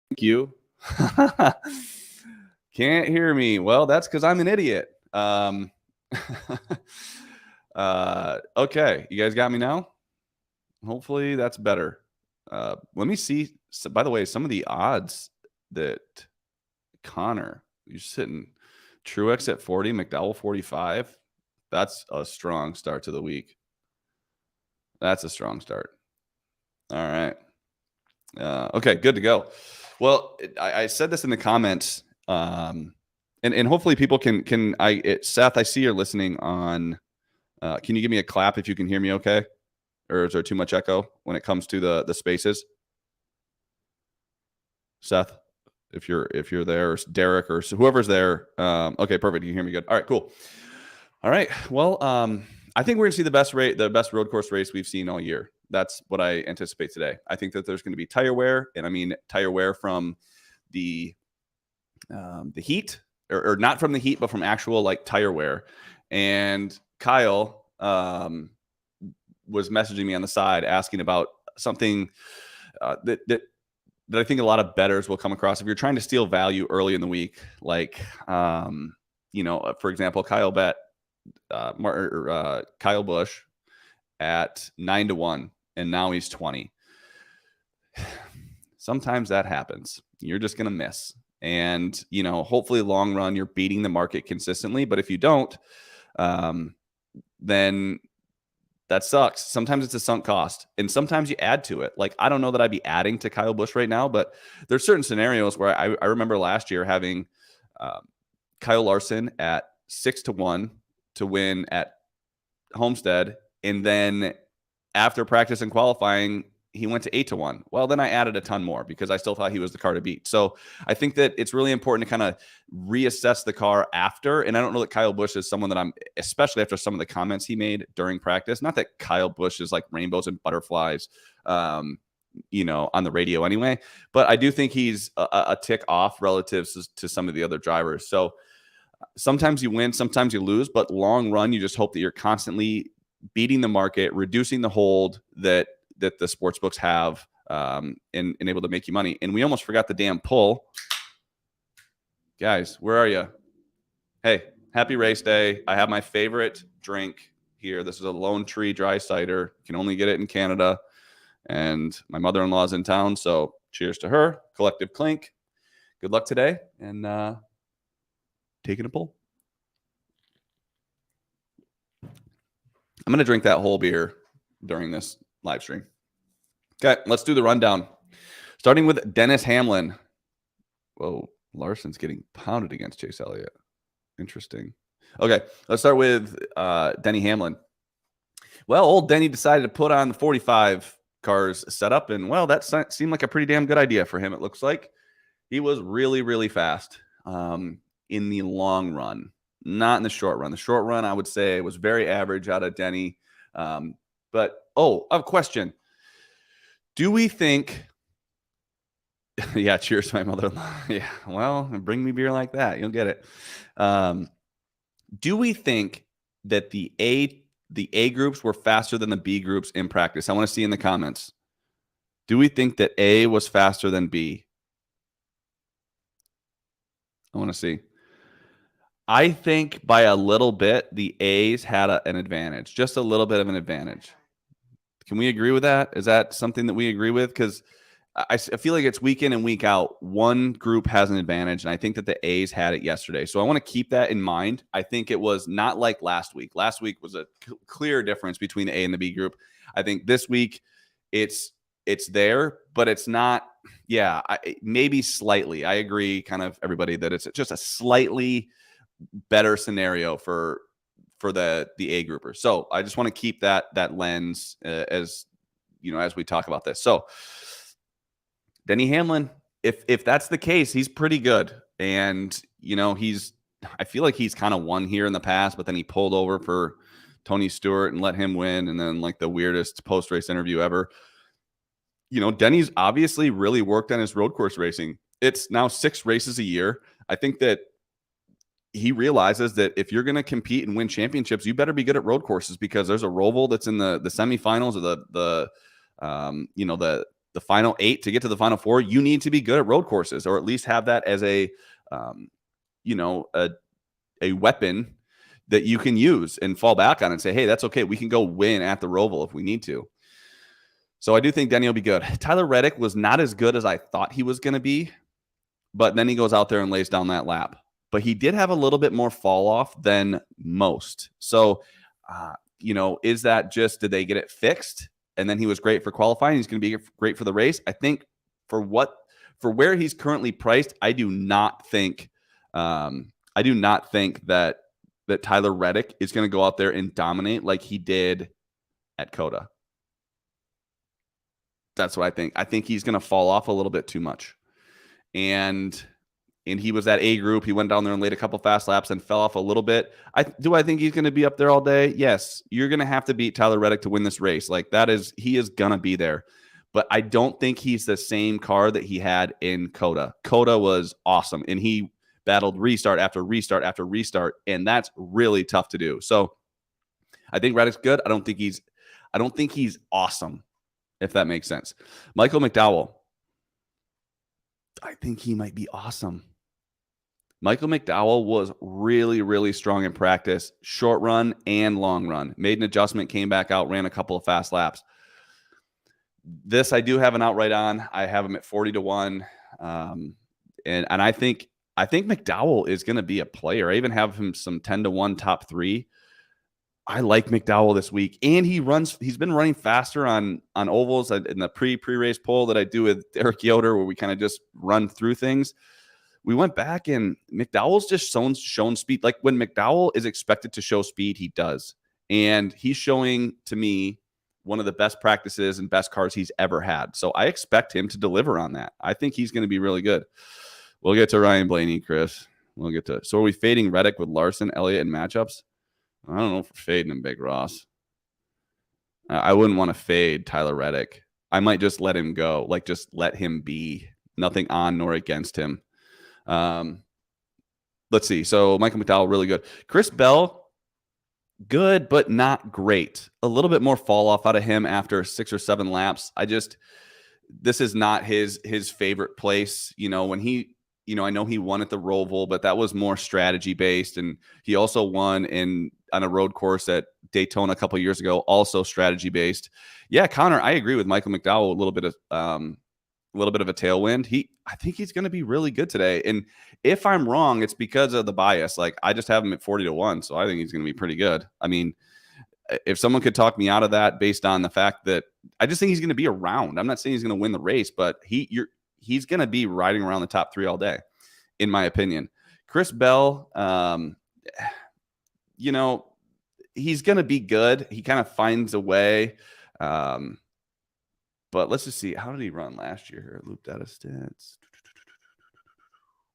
Thank you. Can't hear me. Well, that's because I'm an idiot. Okay, you guys got me now? Hopefully that's better. Let me see. So, by the way, some of the odds that Connor, you're sitting Truex at 40, McDowell 45. That's a strong start to the week. That's a strong start. All right. Okay, good to go. Well, I said this in the comments, and hopefully people can. Seth, I see you're listening on. Can you give me a clap if you can hear me? Okay, or is there too much echo when it comes to the spaces? Seth, if you're there, or Derek, or whoever's there. Okay, perfect. You can hear me good. All right, cool. All right. Well, I think we're gonna see the best road course race we've seen all year. That's what I anticipate today. I think that there's going to be tire wear, and I mean tire wear from the heat, or not from the heat, but from actual like tire wear. And Kyle was messaging me on the side asking about something that I think a lot of bettors will come across if you're trying to steal value early in the week. Like, for example, Kyle bet Kyle Busch at 9-1, and now he's 20. Sometimes that happens. You're just going to miss. And, hopefully long run, you're beating the market consistently. But if you don't, then that sucks. Sometimes it's a sunk cost, and sometimes you add to it. Like, I don't know that I'd be adding to Kyle Busch right now, but there's certain scenarios where I remember last year having Kyle Larson at 6-1 to win at Homestead. And then after practice and qualifying, he went to 8-1. Well, then I added a ton more because I still thought he was the car to beat. So I think that it's really important to kind of reassess the car after. And I don't know that Kyle Busch is someone that I'm, especially after some of the comments he made during practice. Not that Kyle Busch is like rainbows and butterflies, on the radio anyway. But I do think he's a tick off relative to some of the other drivers. So sometimes you win, sometimes you lose, but long run, you just hope that you're constantly beating the market, reducing the hold that the sports books have, and able to make you money. And we almost forgot the damn pull. Guys, where are you? Hey, happy race day. I have my favorite drink here. This is a Lone Tree dry cider. You can only get it in Canada. And my mother-in-law's in town, so cheers to her. Collective clink. Good luck today, and taking a pull. I'm going to drink that whole beer during this live stream. Okay, let's do the rundown. Starting with Dennis Hamlin. Whoa, Larson's getting pounded against Chase Elliott. Interesting. Okay, let's start with Denny Hamlin. Well, old Denny decided to put on the 45 cars setup, and well, that seemed like a pretty damn good idea for him, it looks like. He was really, really fast in the long run. Not in the short run. The short run, I would say, was very average out of Denny. But, I have a question. Do we think... yeah, cheers to my mother-in-law. Yeah, well, bring me beer like that. You'll get it. Do we think that the A groups were faster than the B groups in practice? I want to see in the comments. Do we think that A was faster than B? I want to see. I think by a little bit, the A's had an advantage, just a little bit of an advantage. Can we agree with that? Is that something that we agree with? Because I feel like it's week in and week out. One group has an advantage, and I think that the A's had it yesterday. So I want to keep that in mind. I think it was not like last week. Last week was a clear difference between the A and the B group. I think this week it's there, but it's not. Yeah, maybe slightly. I agree, kind of everybody, that it's just a slightly better scenario for the A grouper. So I just want to keep that lens as we talk about this. So Denny Hamlin, if that's the case, he's pretty good. And I feel like he's kind of won here in the past, but then he pulled over for Tony Stewart and let him win. And then like the weirdest post-race interview ever. Denny's obviously really worked on his road course racing. It's now 6 races a year. I think that he realizes that if you're going to compete and win championships, you better be good at road courses, because there's a Roval that's in the semifinals, or the the final 8 to get to the final 4, you need to be good at road courses, or at least have that as a weapon that you can use and fall back on and say, hey, that's okay. We can go win at the Roval if we need to. So I do think Denny will be good. Tyler Reddick was not as good as I thought he was going to be, but then he goes out there and lays down that lap. But he did have a little bit more fall off than most. So, is that just, did they get it fixed? And then he was great for qualifying. He's going to be great for the race. I think for where he's currently priced, I do not think that Tyler Reddick is going to go out there and dominate like he did at COTA. That's what I think. I think he's going to fall off a little bit too much. And he was at A group. He went down there and laid a couple fast laps and fell off a little bit. Do I think he's going to be up there all day? Yes. You're going to have to beat Tyler Reddick to win this race. Like, he is going to be there. But I don't think he's the same car that he had in COTA. COTA was awesome, and he battled restart after restart after restart, and that's really tough to do. So I think Reddick's good. I don't think he's awesome, if that makes sense. Michael McDowell, I think he might be awesome. Michael McDowell was really, really strong in practice, short run and long run. Made an adjustment, came back out, ran a couple of fast laps. This I do have an outright on. I have him at 40-1. And I think McDowell is going to be a player. I even have him some 10-1 top 3. I like McDowell this week, and he's been running faster on ovals in the pre-race poll that I do with Eric Yoder, where we kind of just run through things. We went back, and McDowell's just shown speed. Like, when McDowell is expected to show speed, he does. And he's showing, to me, one of the best practices and best cars he's ever had. So I expect him to deliver on that. I think he's going to be really good. We'll get to Ryan Blaney, Chris. So are we fading Reddick with Larson, Elliott, and matchups? I don't know if we're fading him, Big Ross. I wouldn't want to fade Tyler Reddick. I might just let him go. Like, just let him be. Nothing on nor against him. Let's see. So Michael McDowell, really good. Chris Bell, good, but not great. A little bit more fall off out of him after 6 or 7 laps. This is not his favorite place. When he, I know he won at the Roval, but that was more strategy based. And he also won on a road course at Daytona a couple of years ago, also strategy based. Yeah, Connor, I agree with Michael McDowell. A little bit of a tailwind. I think he's going to be really good today. And if I'm wrong, it's because of the bias. Like, I just have him at 40-1, so I think he's going to be pretty good. I mean, if someone could talk me out of that based on the fact that I just think he's going to be around. I'm not saying he's going to win the race, but he's going to be riding around the top 3 all day, in my opinion. Chris Bell, he's going to be good. He kind of finds a way. But let's just see. How did he run last year here? Loop data stats.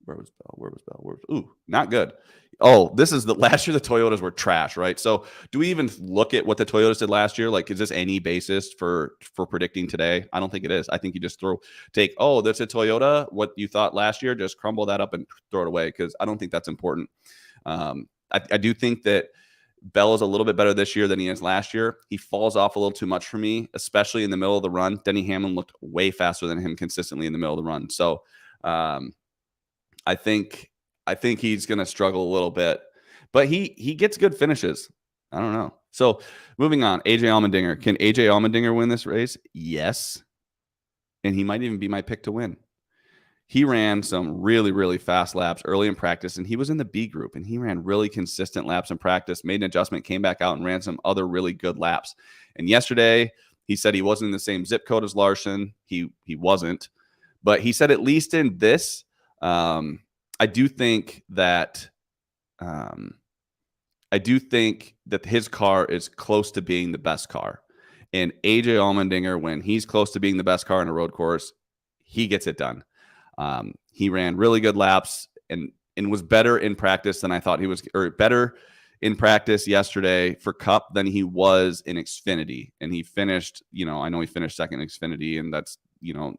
Where was Bell? Ooh, not good. Oh, this is last year the Toyotas were trash, right? So do we even look at what the Toyotas did last year? Like, is this any basis for predicting today? I don't think it is. I think you just that's a Toyota. What you thought last year, just crumble that up and throw it away, because I don't think that's important. I do think that Bell is a little bit better this year than he is last year. He falls off a little too much for me, especially in the middle of the run. Denny Hamlin looked way faster than him consistently in the middle of the run. So I think he's going to struggle a little bit, but he gets good finishes. I don't know. So moving on, AJ Almendinger. Can AJ Almendinger win this race? Yes. And he might even be my pick to win. He ran some really, really fast laps early in practice, and he was in the B group, and he ran really consistent laps in practice, made an adjustment, came back out and ran some other really good laps. And yesterday he said he wasn't in the same zip code as Larson. He wasn't, but he said, at least in this, I do think that his car is close to being the best car. And AJ Allmendinger, when he's close to being the best car in a road course, he gets it done. He ran really good laps and was better in practice than I thought he was, or better in practice yesterday for Cup than he was in Xfinity. And he finished, I know he finished second in Xfinity, and that's,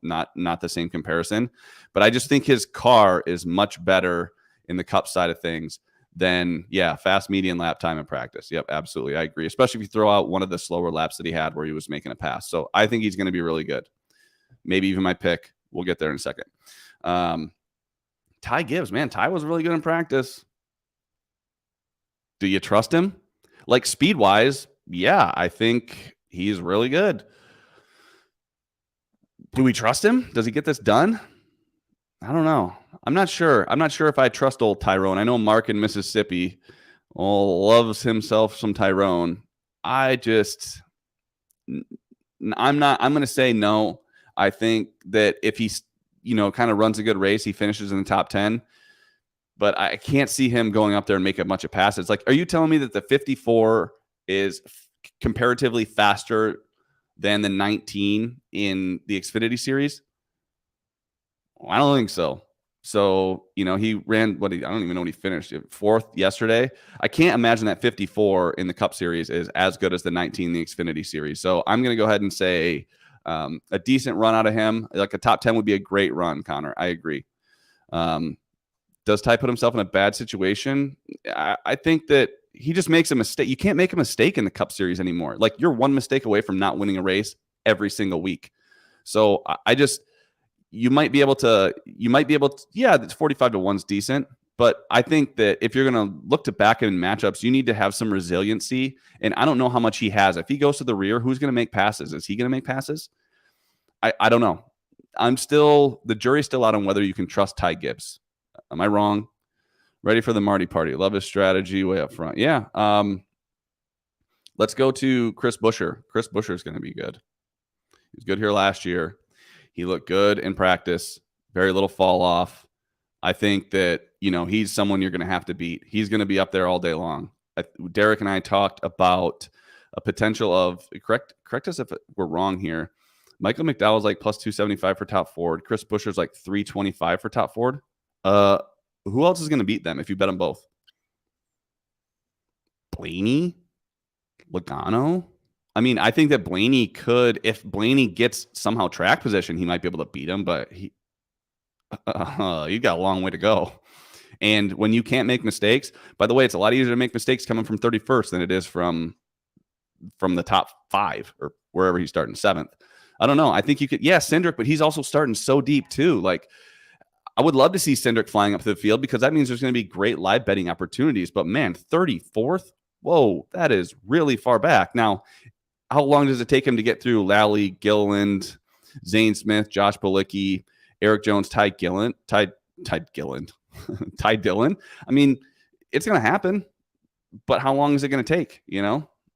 not the same comparison, but I just think his car is much better in the Cup side of things than, fast median lap time in practice. Yep, absolutely. I agree. Especially if you throw out one of the slower laps that he had where he was making a pass. So I think he's going to be really good. maybe even my pick. We'll get there in a second. Ty Gibbs, man, Ty was really good in practice. Do you trust him? Like speed-wise, yeah, I think he's really good. Do we trust him? Does he get this done? I don't know. I'm not sure. I'm not sure if I trust old Tyrone. I know Mark in Mississippi loves himself some Tyrone. I'm going to say no. I think that if he's, kind of runs a good race, he finishes in the top 10. But I can't see him going up there and making much of passes. Like, are you telling me that the 54 is comparatively faster than the 19 in the Xfinity series? Well, I don't think so. So, he ran I don't even know what he finished. 4th yesterday. I can't imagine that 54 in the Cup Series is as good as the 19 in the Xfinity series. So I'm going to go ahead and say a decent run out of him. Like a top 10 would be a great run, Connor. I agree. Does Ty put himself in a bad situation? I think that he just makes a mistake. You can't make a mistake in the Cup Series anymore. Like, you're one mistake away from not winning a race every single week. So you might be able to, yeah, that's 45-1 is decent. But I think that if you're going to look to back in matchups, you need to have some resiliency. And I don't know how much he has. If he goes to the rear, who's going to make passes? Is he going to make passes? I don't know. The jury's still out on whether you can trust Ty Gibbs. Am I wrong? Ready for the Marty party. Love his strategy way up front. Yeah. Let's go to Chris Buescher. Chris Buescher is going to be good. He was good here last year. He looked good in practice. Very little fall off. I think that, he's someone you're going to have to beat. He's going to be up there all day long. Derek and I talked about a potential of, correct us if we're wrong here. Michael McDowell's like plus 275 for top Ford. Chris Buescher's like 325 for top Ford. Who else is going to beat them if you bet them both? Blaney? Logano? I mean, I think that Blaney could, if Blaney gets somehow track position, he might be able to beat him, but you got a long way to go. And when you can't make mistakes, by the way, it's a lot easier to make mistakes coming from 31st than it is from the top 5 or wherever he's starting 7th. I don't know. I think you could, Cindric, but he's also starting so deep too. Like, I would love to see Cindric flying up to the field because that means there's going to be great live betting opportunities. But man, 34th? Whoa, that is really far back. Now, how long does it take him to get through Lally, Gilliland, Zane Smith, Josh Bilicki, Eric Jones, Ty Dillon? I mean, it's going to happen, but how long is it going to take,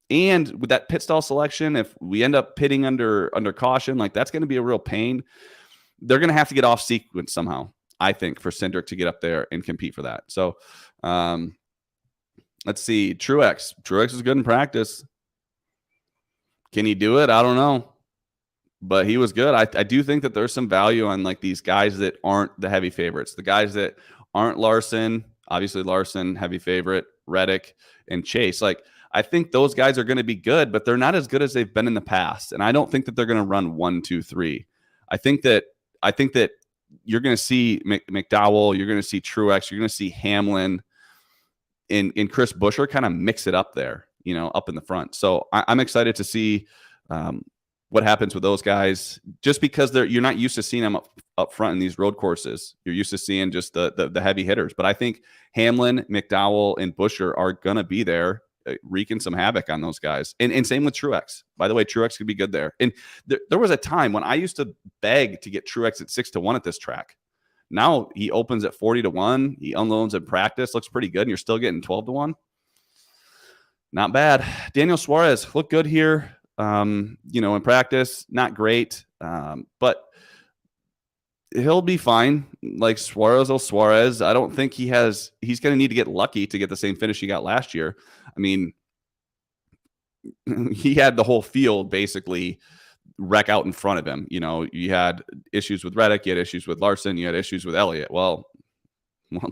And with that pit stall selection, if we end up pitting under caution, like that's going to be a real pain. They're going to have to get off sequence somehow, I think, for Cindric to get up there and compete for that. So let's see. Truex. Truex is good in practice. Can he do it? I don't know. But he was good. I do think that there's some value on like these guys that aren't the heavy favorites. The guys that aren't Larson, obviously Larson, heavy favorite, Reddick, and Chase. Like, I think those guys are going to be good, but they're not as good as they've been in the past. And I don't think that they're going to run 1, 2, 3. I think that you're going to see McDowell, you're going to see Truex, you're going to see Hamlin, and Chris Buescher kind of mix it up there, up in the front. So I'm excited to see what happens with those guys, just because you're not used to seeing them up front in these road courses. You're used to seeing just the heavy hitters. But I think Hamlin, McDowell, and Buescher are going to be there, wreaking some havoc on those guys. And same with Truex. By the way, Truex could be good there. And there was a time when I used to beg to get Truex at 6-1 at this track. Now he opens at 40-1. He unloads in practice, looks pretty good, and you're still getting 12-1. Not bad. Daniel Suarez looked good here. In practice, not great, but he'll be fine. Like Suarez. I don't think he's going to need to get lucky to get the same finish he got last year. I mean, he had the whole field basically wreck out in front of him. You had issues with Reddick, you had issues with Larson, you had issues with Elliott. Well,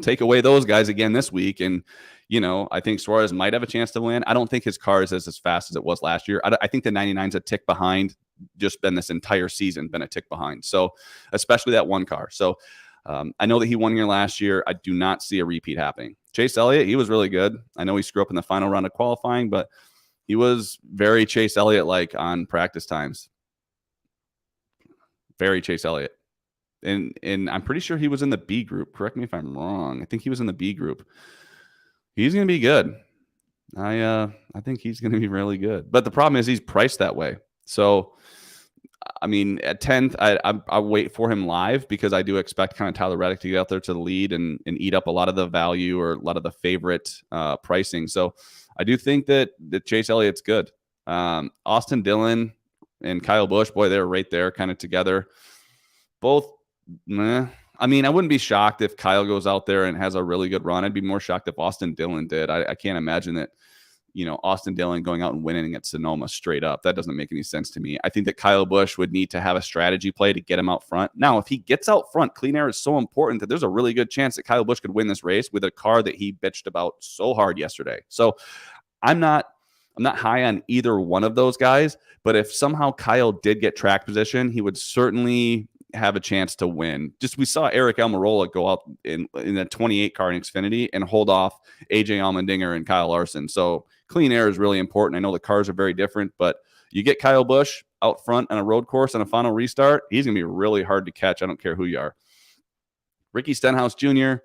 take away those guys again this week. And, I think Suarez might have a chance to win. I don't think his car is as fast as it was last year. I think the 99's a tick behind, just been this entire season, been a tick behind. So especially that one car. So I know that he won here last year. I do not see a repeat happening. Chase Elliott, he was really good. I know he screwed up in the final round of qualifying, but he was very Chase Elliott-like on practice times. very Chase Elliott. And I'm pretty sure he was in the B group. Correct me if I'm wrong. I think he was in the B group. He's going to be good. I think he's going to be really good. But the problem is he's priced that way. So, I mean, at 10th, I wait for him live because I do expect kind of Tyler Reddick to get out there to the lead and eat up a lot of the value or a lot of the favorite pricing. So I do think that Chase Elliott's good. Austin Dillon and Kyle Busch, boy, they're right there kind of together. Both, I mean, I wouldn't be shocked if Kyle goes out there and has a really good run. I'd be more shocked if Austin Dillon did. I can't imagine that, Austin Dillon going out and winning at Sonoma straight up. That doesn't make any sense to me. I think that Kyle Busch would need to have a strategy play to get him out front. Now, if he gets out front, clean air is so important that there's a really good chance that Kyle Busch could win this race with a car that he bitched about so hard yesterday. So I'm not high on either one of those guys, but if somehow Kyle did get track position, he would certainly have a chance to win. Just we saw Eric Almirola go out in a 28 car in Xfinity and hold off AJ Almendinger and Kyle Larson. So clean air is really important. I know the cars are very different, but you get Kyle Busch out front on a road course on a final restart, he's going to be really hard to catch. I don't care who you are. Ricky Stenhouse Jr.,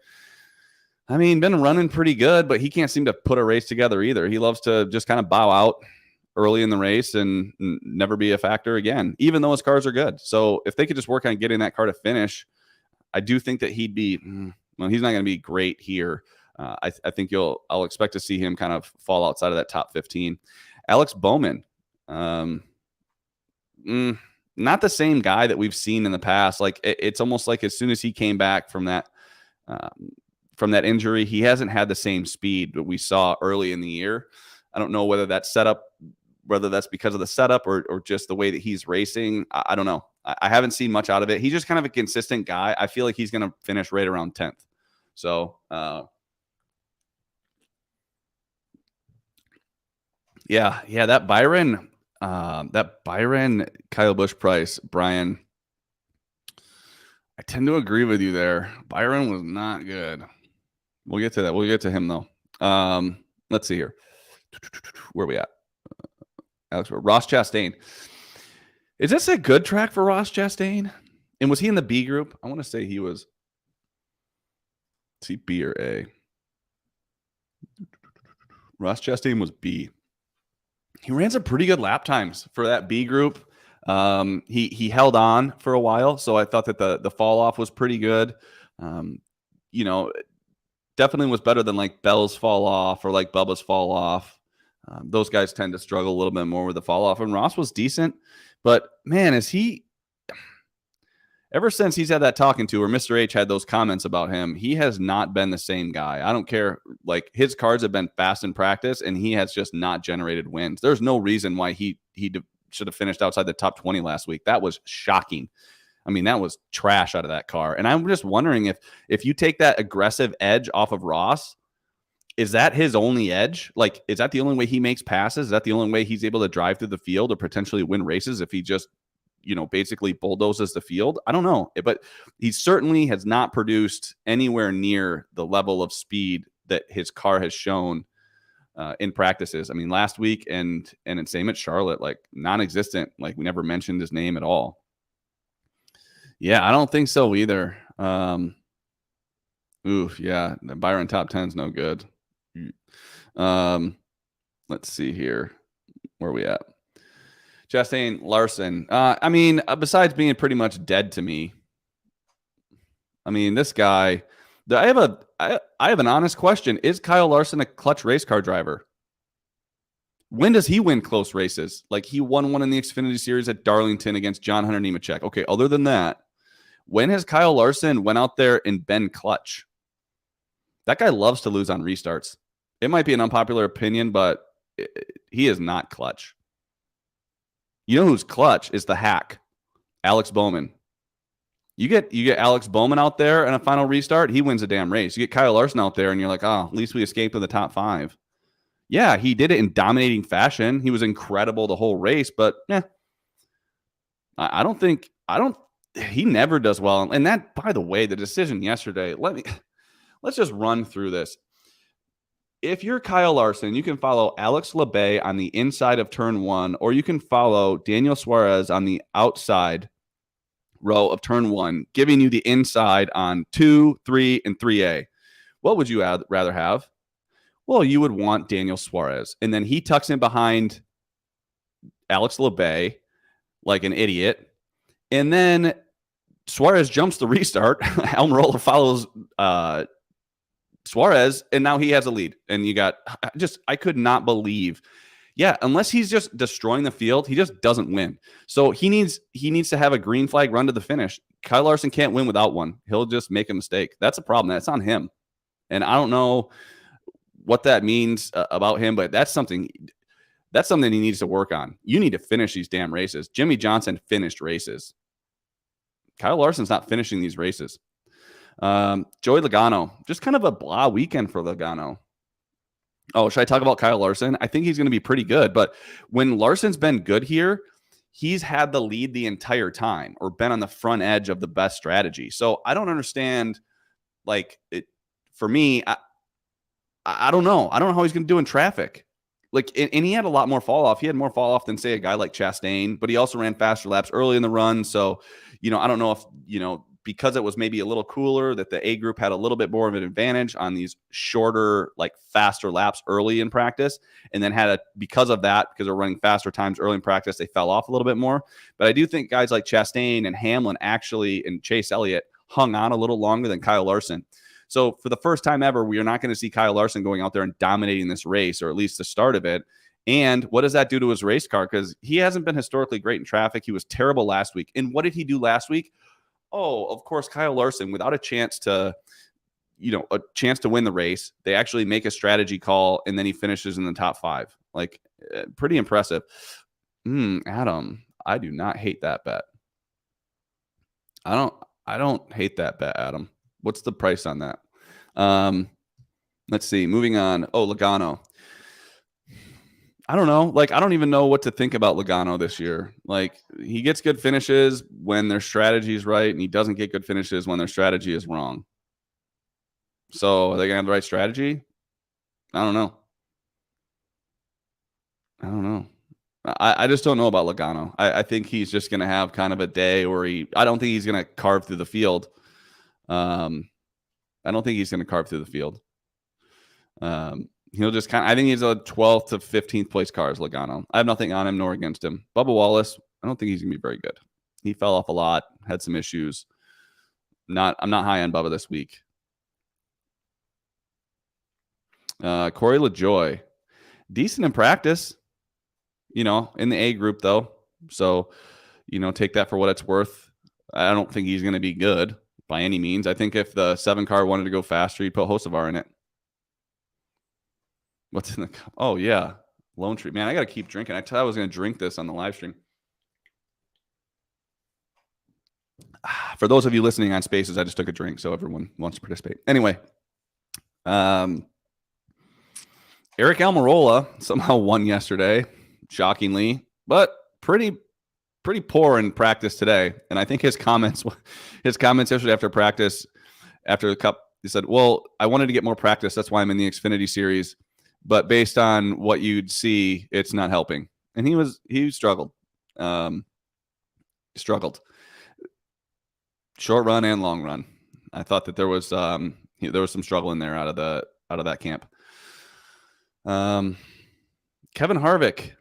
I mean, been running pretty good, but he can't seem to put a race together either. He loves to just kind of bow out early in the race and never be a factor again, even though his cars are good. So if they could just work on getting that car to finish, I do think that he'd be, well, he's not going to be great here. I think I'll expect to see him kind of fall outside of that top 15. Alex Bowman, not the same guy that we've seen in the past. Like it's almost like as soon as he came back from that injury, he hasn't had the same speed that we saw early in the year. I don't know whether that's because of the setup or just the way that he's racing. I don't know. I haven't seen much out of it. He's just kind of a consistent guy. I feel like he's going to finish right around 10th. So, yeah, that Byron Kyle Busch price, Brian, I tend to agree with you there. Byron was not good. We'll get to that. We'll get to him though. Let's see here. Where are we at? Ross Chastain. Is this a good track for Ross Chastain? And was he in the B group? I want to say he was. Is he B or A? Ross Chastain was B. He ran some pretty good lap times for that B group. He held on for a while, so I thought that the fall off was pretty good. Definitely was better than like Bell's fall off or like Bubba's fall off. Those guys tend to struggle a little bit more with the fall off, and Ross was decent, but man, ever since he's had that talking to, or Mr. H had those comments about him, he has not been the same guy. I don't care. Like his cars have been fast in practice and he has just not generated wins. There's no reason why he should have finished outside the top 20 last week. That was shocking. I mean, that was trash out of that car. And I'm just wondering if you take that aggressive edge off of Ross, is that his only edge? Like, is that the only way he makes passes? Is that the only way he's able to drive through the field or potentially win races if he just, basically bulldozes the field? I don't know. But he certainly has not produced anywhere near the level of speed that his car has shown in practices. I mean, last week and same at Charlotte, like non-existent. Like we never mentioned his name at all. Yeah, I don't think so either. Yeah, the Byron top 10 is no good. Let's see here. Where are we at? Chastain, Larson. I mean, besides being pretty much dead to me, I mean, this guy. I have an honest question. Is Kyle Larson a clutch race car driver? When does he win close races? Like he won one in the Xfinity Series at Darlington against John Hunter Nemechek. Okay, other than that, when has Kyle Larson went out there and been clutch? That guy loves to lose on restarts. It might be an unpopular opinion, but he is not clutch. You know who's clutch is the hack, Alex Bowman. You get Alex Bowman out there in a final restart, he wins a damn race. You get Kyle Larson out there, and you're like, oh, at least we escaped to the top 5. Yeah, he did it in dominating fashion. He was incredible the whole race, but he never does well. And that, by the way, the decision yesterday, let's just run through this. If you're Kyle Larson, you can follow Alex Labay on the inside of turn 1, or you can follow Daniel Suarez on the outside row of turn 1, giving you the inside on 2, 3, and 3A. What would you rather have? Well, you would want Daniel Suarez. And then he tucks in behind Alex LeBay like an idiot. And then Suarez jumps the restart. Almirola follows Suarez, and now he has a lead. And you got I could not believe. Yeah, unless he's just destroying the field, he just doesn't win. So he needs to have a green flag run to the finish. Kyle Larson can't win without one. He'll just make a mistake. That's a problem. That's on him. And I don't know what that means about him, but that's something he needs to work on. You need to finish these damn races. Jimmy Johnson finished races. Kyle Larson's not finishing these races. Joey Logano, just kind of a blah weekend for Logano. Oh, should I talk about Kyle Larson? I think he's going to be pretty good, but when Larson's been good here, he's had the lead the entire time or been on the front edge of the best strategy. So I don't understand, for me, I don't know. I don't know how he's going to do in traffic. And he had a lot more fall off. He had more fall off than, say, a guy like Chastain, but he also ran faster laps early in the run. So, I don't know if, because it was maybe a little cooler, that the A group had a little bit more of an advantage on these shorter, faster laps early in practice. And then because of that, because they're running faster times early in practice, they fell off a little bit more. But I do think guys like Chastain and Hamlin and Chase Elliott hung on a little longer than Kyle Larson. So for the first time ever, we are not going to see Kyle Larson going out there and dominating this race, or at least the start of it. And what does that do to his race car? Because he hasn't been historically great in traffic. He was terrible last week. And what did he do last week? Oh, of course, Kyle Larson, without a chance to win the race, they actually make a strategy call, and then he finishes in the top 5. Pretty impressive. Adam, I do not hate that bet. I don't hate that bet, Adam. What's the price on that? Let's see. Moving on. Oh, Logano. I don't know. I don't even know what to think about Logano this year. He gets good finishes when their strategy is right, and he doesn't get good finishes when their strategy is wrong. So are they going to have the right strategy? I don't know. I just don't know about Logano. I think he's just going to have kind of a day where I don't think he's going to carve through the field. He'll just I think he's a 12th to 15th place car as Logano. I have nothing on him nor against him. Bubba Wallace, I don't think he's going to be very good. He fell off a lot, had some issues. I'm not high on Bubba this week. Corey LaJoy, decent in practice, in the A group though. So, take that for what it's worth. I don't think he's going to be good by any means. I think if the 7 car wanted to go faster, he'd put Hocevar in it. What's in the cup? Oh, yeah. Lone Tree. Man, I got to keep drinking. I thought I was going to drink this on the live stream. For those of you listening on Spaces, I just took a drink, so everyone wants to participate. Anyway, Eric Almirola somehow won yesterday, shockingly, but pretty poor in practice today. And I think his comments yesterday after practice, after the Cup, he said, well, I wanted to get more practice. That's why I'm in the Xfinity Series. But based on what you'd see, it's not helping. And he struggled. Short run and long run. I thought that there was some struggle in there out of that camp. Kevin Harvick.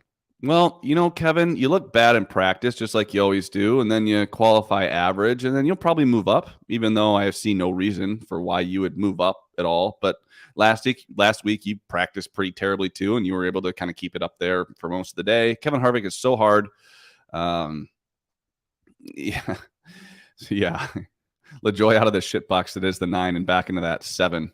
Well, Kevin, you look bad in practice, just like you always do, and then you qualify average, and then you'll probably move up, even though I have seen no reason for why you would move up at all. But last week you practiced pretty terribly too, and you were able to kind of keep it up there for most of the day. Kevin Harvick is so hard. Yeah. LaJoy out of the shit box that is the 9 and back into that 7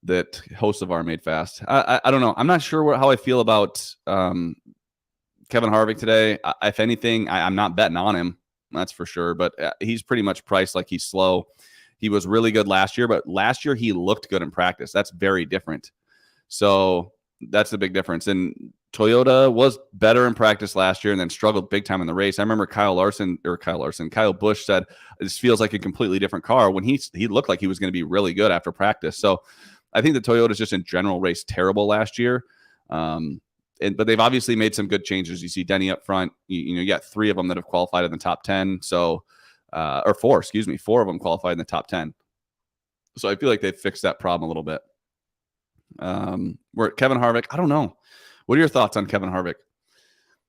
that Hocevar made fast. I don't know. I'm not sure how I feel about Kevin Harvick today. If anything, I'm not betting on him. That's for sure. But he's pretty much priced like he's slow. He was really good last year, but last year he looked good in practice. That's very different. So that's the big difference. And Toyota was better in practice last year and then struggled big time in the race. I remember Kyle Busch said, this feels like a completely different car when he looked like he was going to be really good after practice. So I think the Toyotas just in general raced terrible last year. But they've obviously made some good changes. You see Denny up front. You got 3 of them that have qualified in the top 10. So or 4, excuse me. 4 of them qualified in the top 10. So I feel like they fixed that problem a little bit. Where Kevin Harvick, I don't know. What are your thoughts on Kevin Harvick?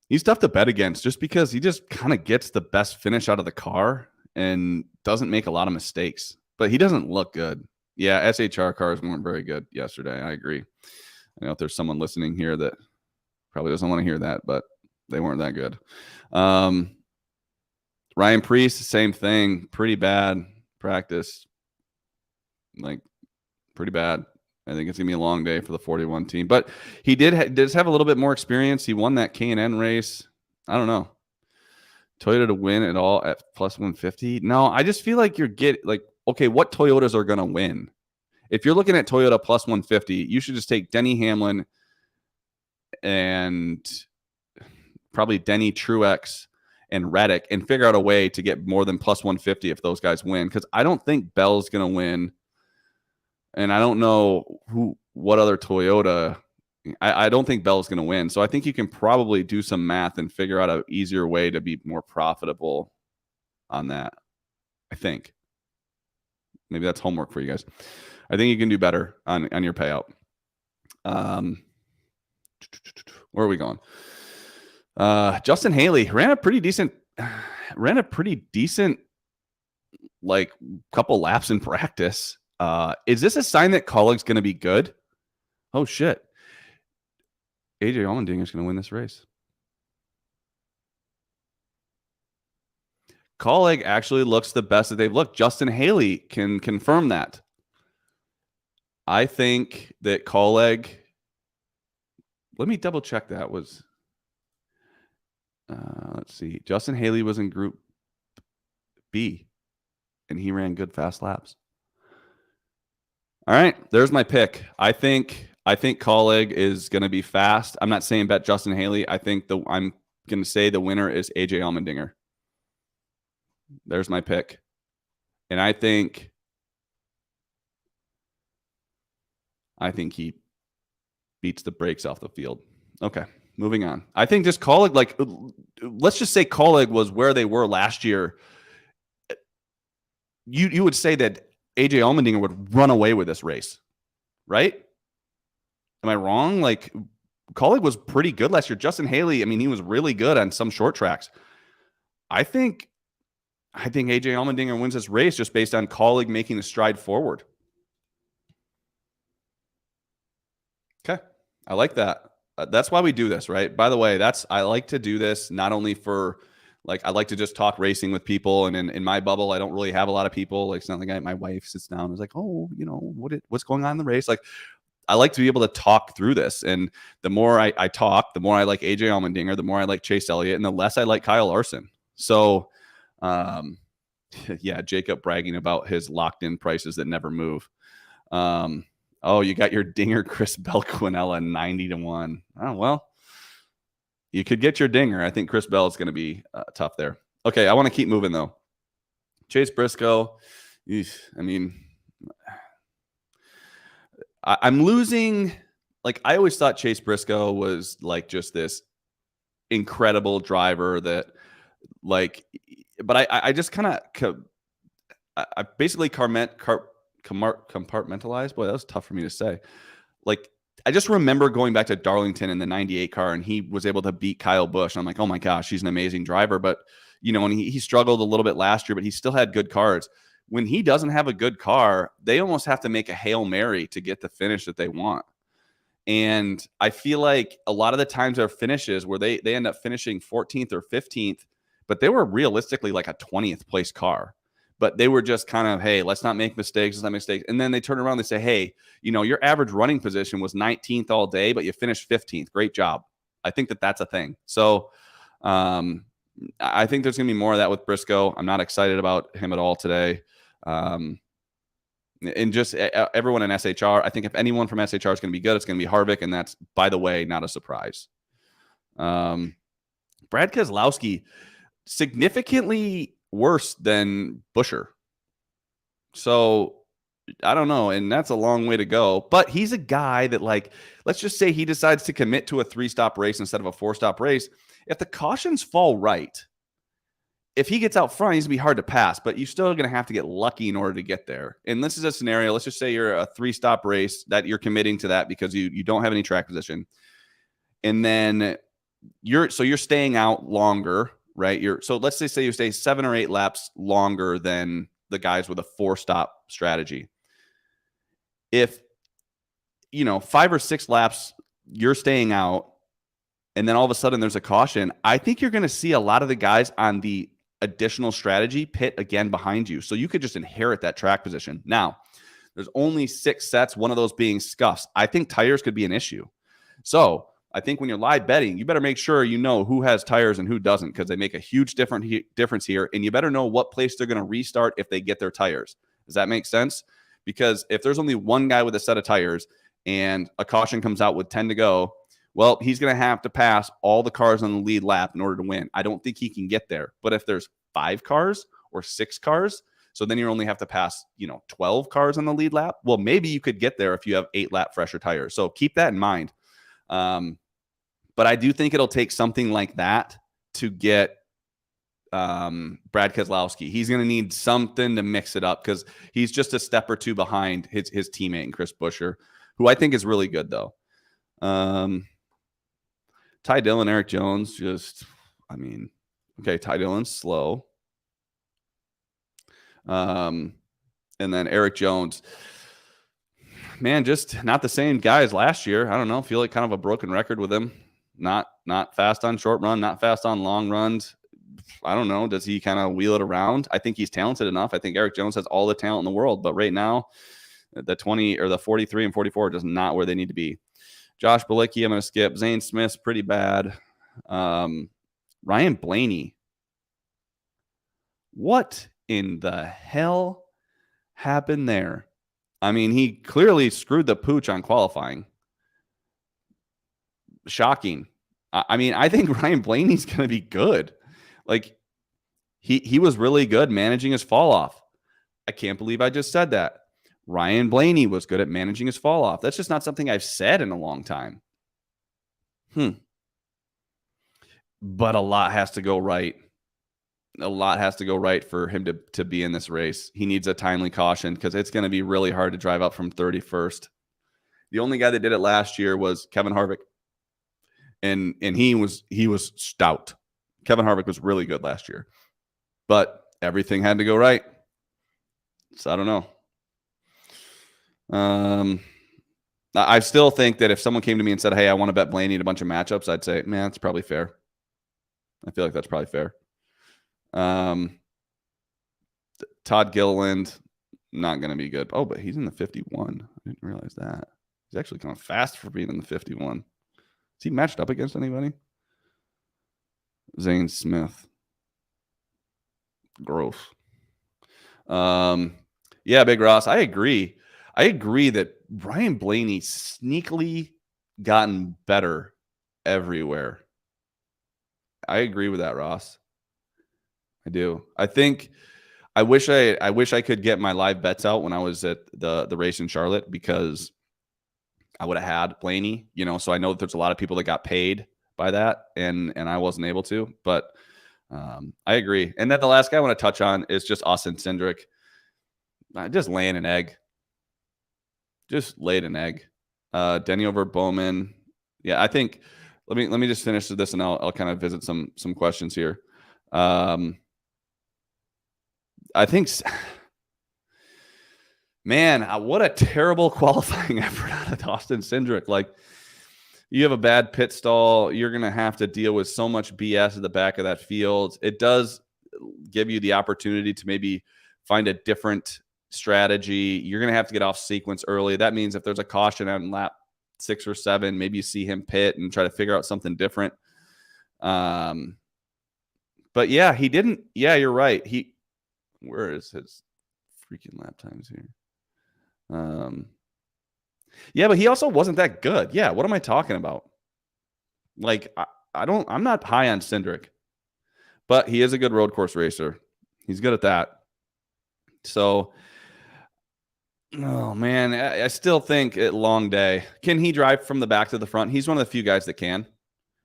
He's tough to bet against just because he just kind of gets the best finish out of the car and doesn't make a lot of mistakes, but he doesn't look good. Yeah, SHR cars weren't very good yesterday. I agree. I know if there's someone listening here that probably doesn't want to hear that, but they weren't that good. Ryan Preece, same thing. Pretty bad practice. Like, pretty bad. I think it's going to be a long day for the 41 team. But he does have a little bit more experience. He won that K&N race. I don't know. Toyota to win it all at plus 150. No, I just feel like okay, what Toyotas are going to win? If you're looking at Toyota plus 150, you should just take Denny Hamlin and probably Denny, Truex, and Reddick and figure out a way to get more than plus 150 if those guys win. Because I don't think Bell's going to win. And I don't know what other Toyota. I don't think Bell's going to win. So I think you can probably do some math and figure out an easier way to be more profitable on that. I think. Maybe that's homework for you guys. I think you can do better on your payout. Where are we going? Justin Haley ran a pretty decent like couple laps in practice. Is this a sign that Kaulig's going to be good? Oh shit. AJ Allmendinger is going to win this race. Kaulig actually looks the best that they've looked. Justin Haley can confirm that. I think that Kaulig, let me double check that was, let's see. Justin Haley was in Group B, and he ran good fast laps. All right, there's my pick. I think Kaulig is going to be fast. I'm not saying bet Justin Haley. I'm going to say the winner is AJ Allmendinger. There's my pick. And I think he beats the brakes off the field. Okay, moving on. I think just Kaulig, like, let's just say Kaulig was where they were last year. You would say that AJ Allmendinger would run away with this race, right? Am I wrong? Like, Kaulig was pretty good last year. Justin Haley, I mean, he was really good on some short tracks. I think AJ Allmendinger wins this race just based on Kaulig making a stride forward. Okay, I like that. That's why we do this, right? By the way, I like to do this not only for, like, I like to just talk racing with people, and in my bubble, I don't really have a lot of people. Like, it's not like my wife sits down and is like, oh, what's going on in the race? Like, I like to be able to talk through this, and the more I talk, the more I like AJ Allmendinger, the more I like Chase Elliott, and the less I like Kyle Larson. So, yeah, Jacob bragging about his locked-in prices that never move. Oh, you got your dinger, Chris Bell Quinella, 90-1. Oh, well, you could get your dinger. I think Chris Bell is going to be tough there. Okay, I want to keep moving, though. Chase Briscoe, I mean, I'm losing. Like, I always thought Chase Briscoe was, like, just this incredible driver that, like, but I just kind of, I basically compartmentalized. Boy, that was tough for me to say. Like, I just remember going back to Darlington in the 98 car, and he was able to beat Kyle Busch. I'm like, oh my gosh, he's an amazing driver. But, and he struggled a little bit last year, but he still had good cars. When he doesn't have a good car, they almost have to make a Hail Mary to get the finish that they want. And I feel like a lot of the times there are finishes where they end up finishing 14th or 15th, but they were realistically like a 20th place car. But they were just kind of, hey, let's not make mistakes. Let's not make mistakes. And then they turn around and they say, hey, your average running position was 19th all day, but you finished 15th. Great job. I think that's a thing. So I think there's going to be more of that with Briscoe. I'm not excited about him at all today. And just everyone in SHR, I think if anyone from SHR is going to be good, it's going to be Harvick. And that's, by the way, not a surprise. Brad Keselowski, significantly worse than Buescher. So I don't know. And that's a long way to go. But he's a guy that, like, let's just say he decides to commit to a 3-stop race instead of a 4-stop race. If the cautions fall right if he gets out front, he's going to be hard to pass, but you're still going to have to get lucky in order to get there. And this is a scenario. Let's just say you're a 3-stop race that you're committing to that because you don't have any track position. And then you're staying out longer, right? So let's say you stay 7 or 8 laps longer than the guys with a 4-stop strategy. If, 5 or 6 laps, you're staying out, and then all of a sudden there's a caution, I think you're going to see a lot of the guys on the additional strategy pit again behind you. So you could just inherit that track position. Now, there's only 6 sets, one of those being scuffs. I think tires could be an issue. So I think when you're live betting, you better make sure you know who has tires and who doesn't, because they make a huge difference here. And you better know what place they're going to restart if they get their tires. Does that make sense? Because if there's only one guy with a set of tires and a caution comes out with 10 to go, well, he's going to have to pass all the cars on the lead lap in order to win. I don't think he can get there. But if there's 5 cars or 6 cars, so then you only have to pass, 12 cars on the lead lap. Well, maybe you could get there if you have 8-lap fresher tires. So keep that in mind. But I do think it'll take something like that to get Brad Keselowski. He's going to need something to mix it up because he's just a step or two behind his teammate and Chris Buescher, who I think is really good though. Ty Dillon, Eric Jones, okay, Ty Dillon's slow. And then Eric Jones, man, just not the same guy as last year. I don't know. Feel like kind of a broken record with him. Not fast on short run, not fast on long runs. I don't know. Does he kind of wheel it around? I think he's talented enough. I think Eric Jones has all the talent in the world, but right now, the 20 or the 43 and 44 is not where they need to be. Josh Bilicki, I'm going to skip. Zane Smith's pretty bad. Ryan Blaney. What in the hell happened there? I mean, he clearly screwed the pooch on qualifying. Shocking. I mean, I think Ryan Blaney's going to be good. Like, he was really good managing his fall off. I can't believe I just said that. Ryan Blaney was good at managing his fall off. That's just not something I've said in a long time. But a lot has to go right. A lot has to go right for him to be in this race. He needs a timely caution because it's going to be really hard to drive up from 31st. The only guy that did it last year was Kevin Harvick. And he was stout. Kevin Harvick was really good last year. But everything had to go right. So I don't know. I still think that if someone came to me and said, hey, I want to bet Blaney in a bunch of matchups, I'd say, man, that's probably fair. I feel like that's probably fair. Todd Gilliland, not going to be good. Oh, but he's in the 51. I didn't realize that. He's actually kind of fast for being in the 51. Is he matched up against anybody? Zane Smith. Gross. Yeah, Big Ross, I agree. I agree that Ryan Blaney sneakily gotten better everywhere. I agree with that, Ross. I do. I wish I could get my live bets out when I was at the race in Charlotte, because I would have had Blaney, so I know that there's a lot of people that got paid by that, and I wasn't able to, but I agree. And then the last guy I want to touch on is just Austin Cindric. Just laying an egg. Just laid an egg. Denny over Bowman. Yeah, I think let me just finish this and I'll kind of visit some questions here. I think, man, what a terrible qualifying effort out of Austin Cindric. Like, you have a bad pit stall. You're going to have to deal with so much BS at the back of that field. It does give you the opportunity to maybe find a different strategy. You're going to have to get off sequence early. That means if there's a caution out in lap 6 or 7, maybe you see him pit and try to figure out something different. But yeah, he didn't. Yeah, you're right. Where is his freaking lap times here? Yeah, but he also wasn't that good. Yeah, what am I talking about? Like, I'm not high on Cindric, but he is a good road course racer. He's good at that. So, oh man, I still think long day. Can he drive from the back to the front? He's one of the few guys that can.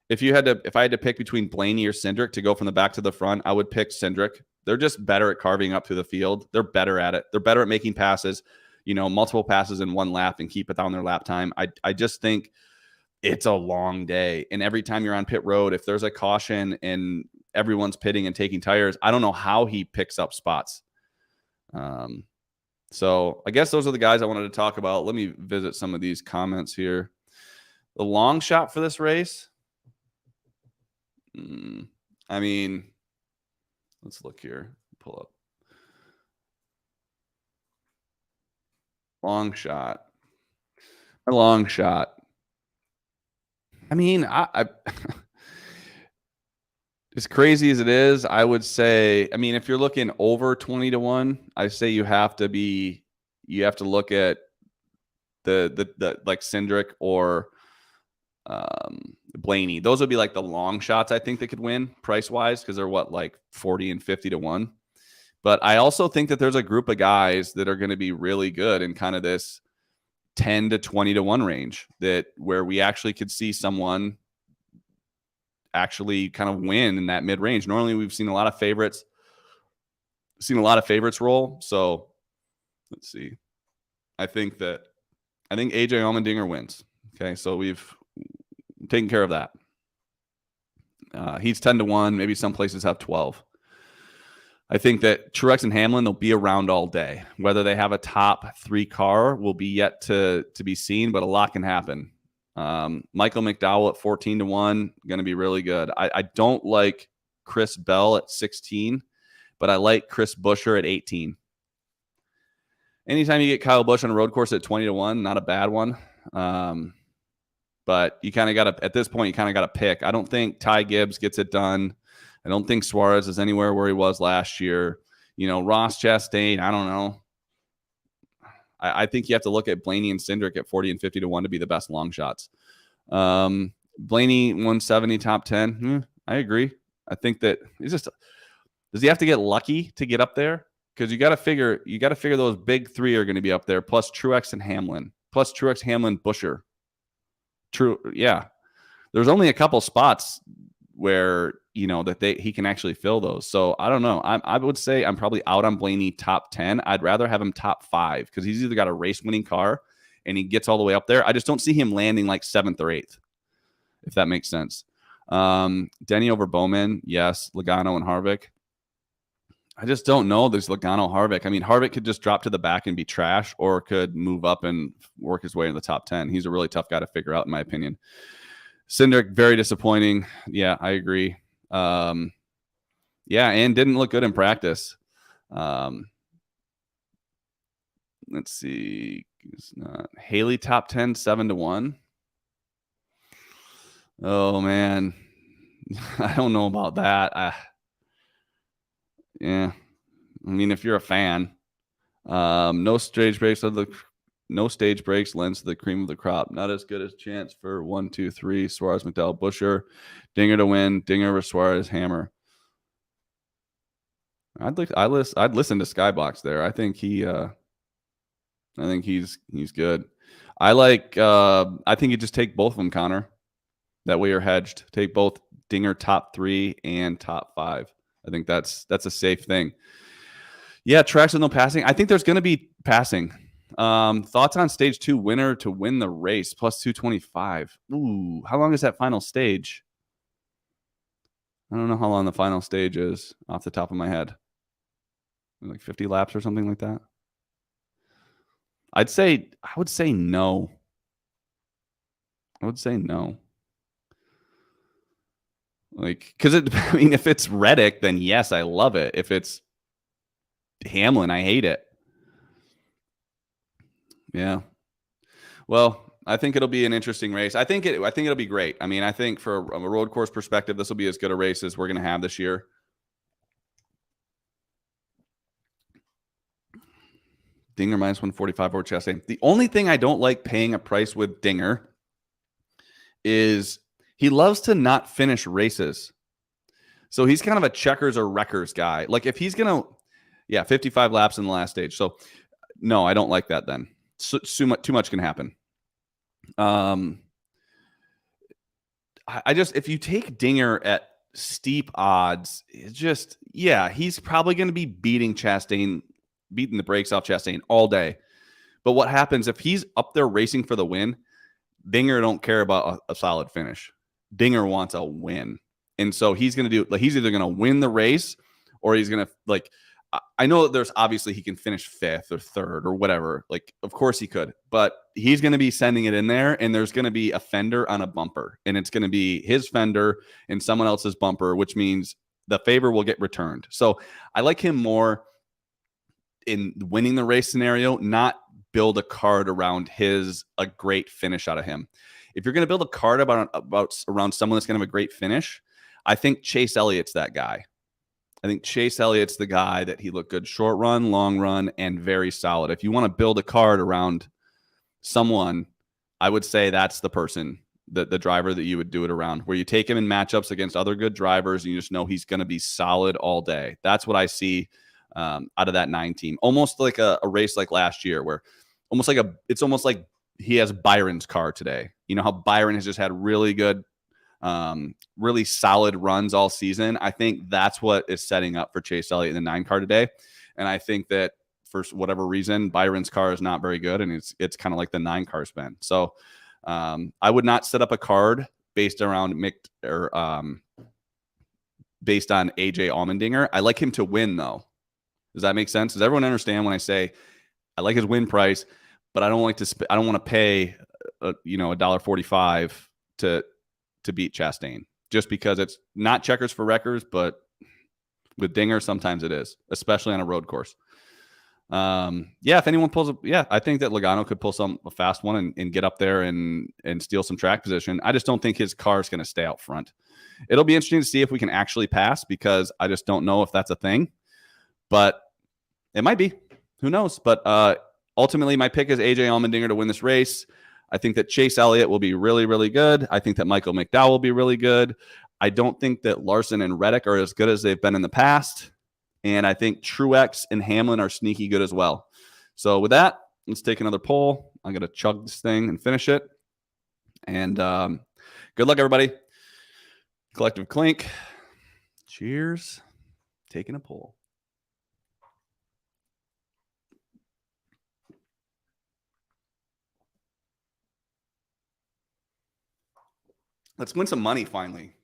if I had to pick between Blaney or Cindric to go from the back to the front, I would pick Cindric. They're just better at carving up through the field. They're better at it. They're better at making passes, multiple passes in one lap and keep it on their lap time. I just think it's a long day. And every time you're on pit road, if there's a caution and everyone's pitting and taking tires, I don't know how he picks up spots. So I guess those are the guys I wanted to talk about. Let me visit some of these comments here. The long shot for this race. I mean, let's look here. Pull up. Long shot. A long shot. I mean, I as crazy as it is, I would say, I mean, if you're looking over 20-1, I say you have to look at the like Cindric or Blaney. Those would be like the long shots I think that could win price wise, because they're like 40 and 50-1. But I also think that there's a group of guys that are going to be really good in kind of this 10 to 20-1 range, that where we actually could see someone actually kind of win in that mid range. Normally we've seen a lot of favorites roll. So let's see. I think AJ Almendinger wins. Okay. So we've taken care of that. He's 10-1. Maybe some places have 12. I think that Truex and Hamlin, they'll be around all day. Whether they have a top 3 car will be yet to be seen, but a lot can happen. Michael McDowell at 14-1, going to be really good. I don't like Chris Bell at 16, but I like Chris Buescher at 18. Anytime you get Kyle Busch on a road course at 20-1, not a bad one. But you kind of got to, at this point, you kind of got to pick. I don't think Ty Gibbs gets it done. I don't think Suarez is anywhere where he was last year. Ross Chastain, I don't know. I think you have to look at Blaney and Cindric at 40 and 50-1 to be the best long shots. Blaney 170 top 10. I agree. I think that does he have to get lucky to get up there? Because you got to figure those big 3 are going to be up there, plus Truex and Hamlin, Buescher. True. Yeah. There's only a couple spots where, that he can actually fill those. So I don't know. I would say I'm probably out on Blaney top 10. I'd rather have him top 5 because he's either got a race winning car and he gets all the way up there. I just don't see him landing like 7th or 8th, if that makes sense. Denny over Bowman. Yes. Logano and Harvick. I just don't know. There's Logano, Harvick. I mean, Harvick could just drop to the back and be trash, or could move up and work his way into the top 10. He's a really tough guy to figure out, in my opinion. Cindric, very disappointing. Yeah, I agree. And didn't look good in practice. Let's see. It's not Haley top 10, 7-1. Oh man. I don't know about that. Yeah. I mean, if you're a fan, no stage breaks lends to the cream of the crop. Not as good as chance for 1, 2, 3. Suarez, McDowell, Buescher, Dinger to win. Dinger over Suarez, Hammer. I'd listen to Skybox there. I think he's good. I think you just take both of them, Connor. That way you're hedged. Take both Dinger top 3 and top 5. I think that's a safe thing. Yeah, tracks with no passing. I think there's going to be passing. Thoughts on stage 2 winner to win the race, plus 225. Ooh, how long is that final stage? I don't know how long the final stage is off the top of my head. Like 50 laps or something like that. I would say no. I would say no. Because if it's Reddick, then yes, I love it. If it's Hamlin, I hate it. Yeah. Well, I think it'll be an interesting race. I think it'll be great. I mean, I think for a road course perspective, this will be as good a race as we're going to have this year. Dinger minus 145 over Chastain. The only thing I don't like paying a price with Dinger is he loves to not finish races. So he's kind of a checkers or wreckers guy. Like if he's going to, 55 laps in the last stage. So no, I don't like that then. So, too much can happen. I just, if you take Dinger at steep odds, it's just, yeah, he's probably going to be beating the brakes off Chastain all day. But what happens if he's up there racing for the win? Dinger don't care about a solid finish. Dinger wants a win. And so he's going to do, like, he's either going to win the race or he's going to, like, I know that there's obviously he can finish fifth or third or whatever. Like, of course he could, but he's going to be sending it in there, and there's going to be a fender on a bumper, and it's going to be his fender and someone else's bumper, which means the favor will get returned. So I like him more in winning the race scenario, not build a card around a great finish out of him. If you're going to build a card around someone that's going to have a great finish, I think Chase Elliott's that guy. I think Chase Elliott's the guy that he looked good short run, long run, and very solid. If you want to build a card around someone, I would say that's the person, the driver that you would do it around, where you take him in matchups against other good drivers and you just know he's going to be solid all day. That's what I see out of that 9 team. Almost like a race like last year, where it's almost like he has Byron's car today. You know how Byron has just had really good, really solid runs all season. I think that's what is setting up for Chase Elliott in the 9 car today. And I think that for whatever reason, Byron's car is not very good, and it's kind of like the 9 car's been. So I would not set up a card based around based on AJ Allmendinger. I like him to win, though. Does that make sense? Does everyone understand when I say I like his win price, but I don't want to pay $1.45 to beat Chastain, just because it's not checkers for wreckers, but with Dinger sometimes it is, especially on a road course. If anyone pulls up, I think that Logano could pull a fast one and get up there and steal some track position. I just don't think his car is going to stay out front. It'll be interesting to see if we can actually pass, because I just don't know if that's a thing, but it might be. Who knows? But ultimately, my pick is AJ Allmendinger to win this race. I think that Chase Elliott will be really, really good. I think that Michael McDowell will be really good. I don't think that Larson and Reddick are as good as they've been in the past. And I think Truex and Hamlin are sneaky good as well. So with that, let's take another poll. I'm going to chug this thing and finish it. And good luck, everybody. Collective clink. Cheers. Taking a poll. Let's win some money finally.